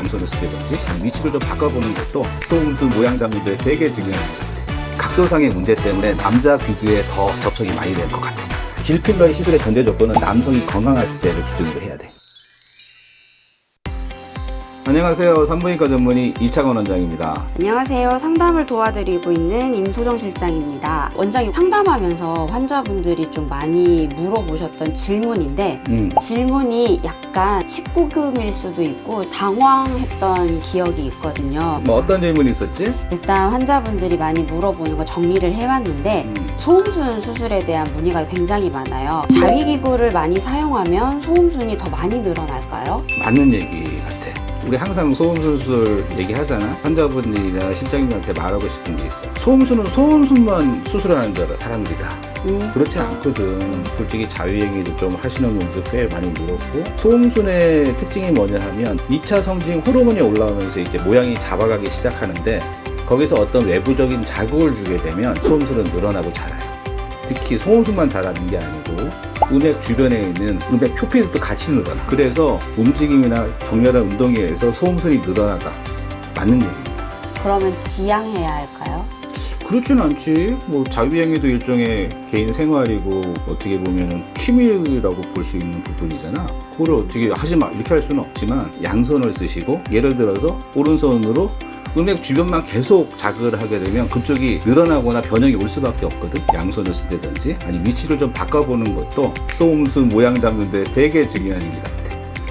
양손을 쓰든지 위치를 좀 바꿔보는 것도 소음수 모양 잡는 데 되게 중요합니다. 각도상의 문제 때문에 남자 귀두에 더 접촉이 많이 될 것 같아요. G필러의 시술의 전제 조건은 남성이 건강했을 때를 기준으로 해야 돼. 안녕하세요. 산부인과 전문의 이창원 원장입니다. 안녕하세요. 상담을 도와드리고 있는 임소정 실장입니다. 원장님, 상담하면서 환자분들이 좀 많이 물어보셨던 질문인데 질문이 약간 19금일 수도 있고 당황했던 기억이 있거든요. 뭐 어떤 질문이 있었지? 일단 환자분들이 많이 물어보는 거 정리를 해왔는데 소음순 수술에 대한 문의가 굉장히 많아요. 자위기구를 많이 사용하면 소음순이 더 많이 늘어날까요? 맞는 얘기 같아. 우리 항상 소음순 수술 얘기하잖아. 환자분들이나 실장님한테 말하고 싶은 게 있어. 소음순은 소음순만 수술하는 줄 알아, 사람들이 다. 그렇지 않거든. 솔직히 자위행위도 좀 하시는 분들 꽤 많이 늘었고, 소음순의 특징이 뭐냐 하면 2차 성징 호르몬이 올라오면서 이제 모양이 잡아가기 시작하는데, 거기서 어떤 외부적인 자극을 주게 되면 소음순은 늘어나고 자라요. 특히 소음순만 자라는 게 아니고 음액 주변에 있는 음액 표피들도 같이 늘어나. 그래서 움직임이나 격렬한 운동에 의해서 소음순이 늘어나다. 맞는 얘기입니다. 그러면 지양해야 할까요? 그렇진 않지. 뭐 자위행위도 일종의 개인 생활이고 어떻게 보면은 취미라고 볼 수 있는 부분이잖아. 그걸 어떻게 하지 마 이렇게 할 수는 없지만 양손을 쓰시고, 예를 들어서 오른손으로 음액 주변만 계속 자극을 하게 되면 그쪽이 늘어나거나 변형이 올 수밖에 없거든. 양손을 쓰든지 아니 위치를 좀 바꿔보는 것도 소음순 모양 잡는 데 되게 중요한 일이 같아.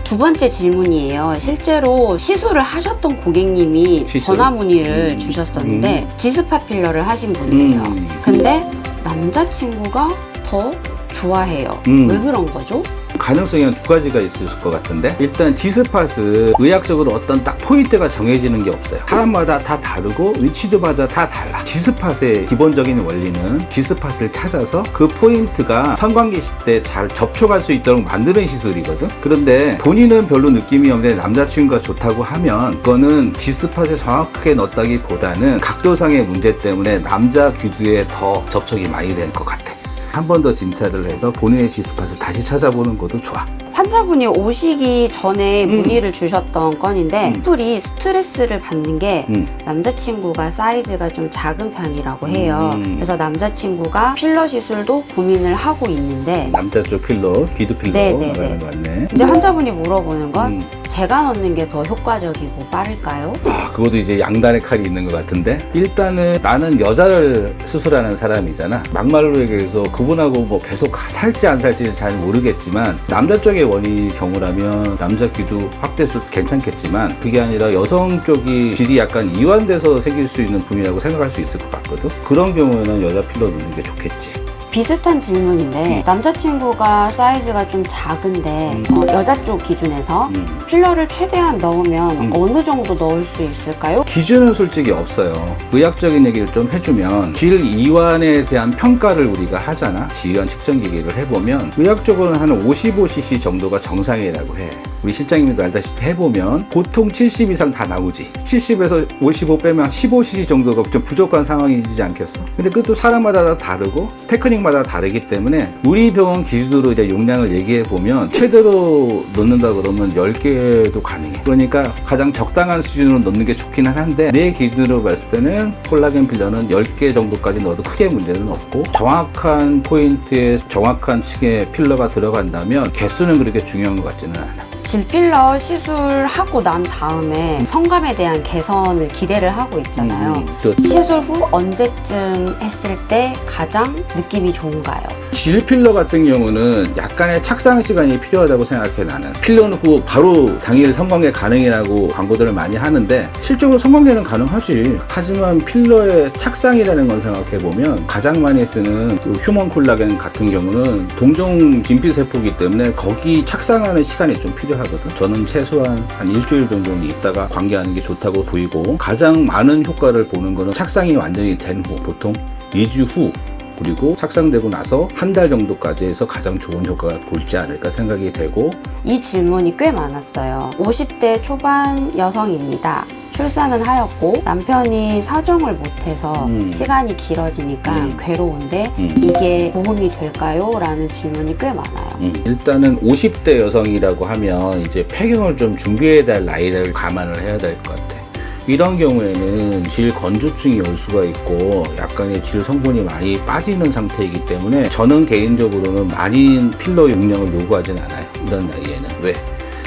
두 번째 질문이에요. 실제로 시술을 하셨던 고객님이 전화 문의를 주셨었는데 지스파 필러를 하신 분이에요. 근데 남자친구가 더 좋아해요. 왜 그런 거죠? 가능성이 한 두 가지가 있을 것 같은데, 일단 G스팟은 의학적으로 어떤 딱 포인트가 정해지는 게 없어요. 사람마다 다 다르고 위치도마다 다 달라. G스팟의 기본적인 원리는 G스팟을 찾아서 그 포인트가 성관계 시대 잘 접촉할 수 있도록 만드는 시술이거든. 그런데 본인은 별로 느낌이 없는데 남자친구가 좋다고 하면 그거는 G스팟에 정확하게 넣었다기보다는 각도상의 문제 때문에 남자 귀두에 더 접촉이 많이 될 것 같아. 한 번 더 진찰을 해서 본인의 G스팟을 다시 찾아보는 것도 좋아. 환자분이 오시기 전에 문의를 주셨던 건인데 풀이 스트레스를 받는 게 남자친구가 사이즈가 좀 작은 편이라고 해요. 그래서 남자친구가 필러 시술도 고민을 하고 있는데, 남자 쪽 필러, 귀두 필러 말하는 거 같네. 근데 환자분이 물어보는 건 제가 넣는 게 더 효과적이고 빠를까요? 그것도 이제 양단의 칼이 있는 것 같은데, 일단은 나는 여자를 수술하는 사람이잖아. 막말로 얘기해서 그분하고 뭐 계속 살지 안 살지는 잘 모르겠지만, 남자 쪽의 원인일 경우라면 남자 귀두 확대도 괜찮겠지만, 그게 아니라 여성 쪽이 질이 약간 이완돼서 생길 수 있는 부위라고 생각할 수 있을 것 같거든. 그런 경우에는 여자 필러 넣는 게 좋겠지. 비슷한 질문인데 남자친구가 사이즈가 좀 작은데 여자 쪽 기준에서 필러를 최대한 넣으면 어느 정도 넣을 수 있을까요? 기준은 솔직히 없어요. 의학적인 얘기를 좀 해주면, 질 이완에 대한 평가를 우리가 하잖아. 지이완 측정기기를 해보면 의학적으로는 한 55cc 정도가 정상이라고 해. 우리 실장님도 알다시피 해보면 보통 70 이상 다 나오지. 70에서 55 빼면 15cc 정도가 좀 부족한 상황이지 않겠어? 근데 그것도 사람마다 다르고 테크닉마다 다르기 때문에 우리 병원 기준으로 이제 용량을 얘기해보면 최대로 넣는다 그러면 10개도 가능해. 그러니까 가장 적당한 수준으로 넣는 게 좋기는 한데, 내 기준으로 봤을 때는 콜라겐 필러는 10개 정도까지 넣어도 크게 문제는 없고, 정확한 포인트에 정확한 층의 필러가 들어간다면 개수는 그렇게 중요한 것 같지는 않아. 질필러 시술하고 난 다음에 성감에 대한 개선을 기대를 하고 있잖아요. 시술 후 언제쯤 했을 때 가장 느낌이 좋은가요? 질필러 같은 경우는 약간의 착상 시간이 필요하다고 생각해. 나는 필러 넣고 바로 당일 성관계 가능이라고 광고들을 많이 하는데, 실제로 성관계는 가능하지. 하지만 필러의 착상이라는 걸 생각해 보면 가장 많이 쓰는 휴먼 콜라겐 같은 경우는 동종 진피세포이기 때문에 거기 착상하는 시간이 좀 필요하거든. 저는 최소한 한 일주일 정도는 있다가 관계하는 게 좋다고 보이고, 가장 많은 효과를 보는 거는 착상이 완전히 된 후, 보통 2주 후, 그리고 착상되고 나서 한 달 정도까지 해서 가장 좋은 효과가 보이지 않을까 생각이 되고. 이 질문이 꽤 많았어요. 50대 초반 여성입니다. 출산은 하였고 남편이 사정을 못해서 시간이 길어지니까 괴로운데 이게 도움이 될까요? 라는 질문이 꽤 많아요. 일단은 50대 여성이라고 하면 이제 폐경을 좀 준비해야 될 나이를 감안을 해야 될 것 같아. 이런 경우에는 질 건조증이 올 수가 있고 약간의 질 성분이 많이 빠지는 상태이기 때문에 저는 개인적으로는 많은 필러 용량을 요구하진 않아요. 이런 나이에는. 왜?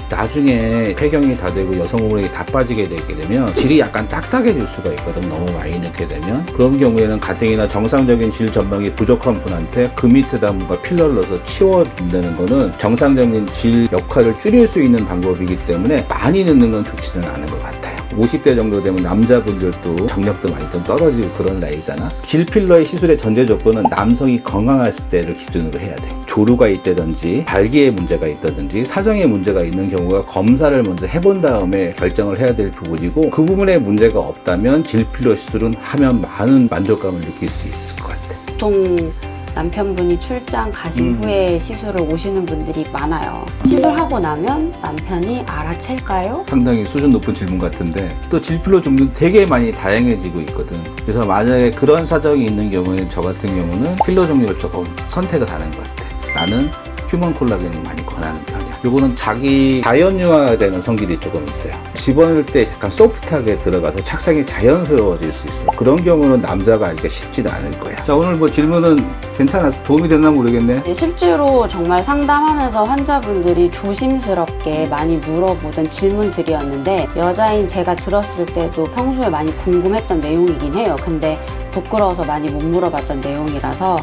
나중에 폐경이 다 되고 여성 호르몬이 다 빠지게 되게 되면 질이 약간 딱딱해질 수가 있거든. 너무 많이 넣게 되면. 그런 경우에는 가뜩이나 정상적인 질 전방이 부족한 분한테 그 밑에다 뭔가 필러를 넣어서 치워준다는 거는 정상적인 질 역할을 줄일 수 있는 방법이기 때문에 많이 넣는 건 좋지는 않은 것 같아요. 50대 정도 되면 남자분들도 정력도 많이 좀 떨어지고 그런 나이잖아. 질 필러의 시술의 전제 조건은 남성이 건강했을 때를 기준으로 해야 돼. 조류가 있다든지 발기에 문제가 있다든지 사정에 문제가 있는 경우가 검사를 먼저 해본 다음에 결정을 해야 될 부분이고 그 부분에 문제가 없다면 질 필러 시술은 하면 많은 만족감을 느낄 수 있을 것 같아. 보통 남편분이 출장 가신 후에 시술을 오시는 분들이 많아요. 시술하고 나면 남편이 알아챌까요? 상당히 수준 높은 질문 같은데 또 질필러 종류도 되게 많이 다양해지고 있거든. 그래서 만약에 그런 사정이 있는 경우에는 저 같은 경우는 필러 종류를 조금 선택을 하는 것 같아. 나는 휴먼 콜라겐을 많이 권하는 편이야. 요거는 자기 자연유화되는 성질이 조금 있어요. 집어넣을 때 약간 소프트하게 들어가서 착상이 자연스러워질 수 있어. 그런 경우는 남자가 알기가 쉽지도 않을 거야. 자, 오늘 뭐 질문은 괜찮았어? 도움이 됐나 모르겠네. 네, 실제로 정말 상담하면서 환자분들이 조심스럽게 많이 물어보던 질문들이었는데 여자인 제가 들었을 때도 평소에 많이 궁금했던 내용이긴 해요. 근데 부끄러워서 많이 못 물어봤던 내용이라서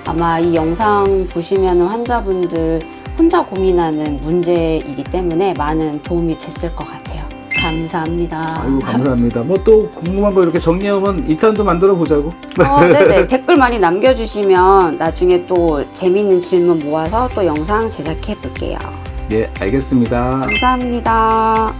아마 이 영상 보시면 환자분들 혼자 고민하는 문제이기 때문에 많은 도움이 됐을 것 같아요. 감사합니다. 아이고, 감사합니다. 뭐 또 궁금한 거 이렇게 정리하면 2탄도 만들어 보자고. 네네. 댓글 많이 남겨주시면 나중에 또 재밌는 질문 모아서 또 영상 제작해 볼게요. 예, 알겠습니다. 감사합니다.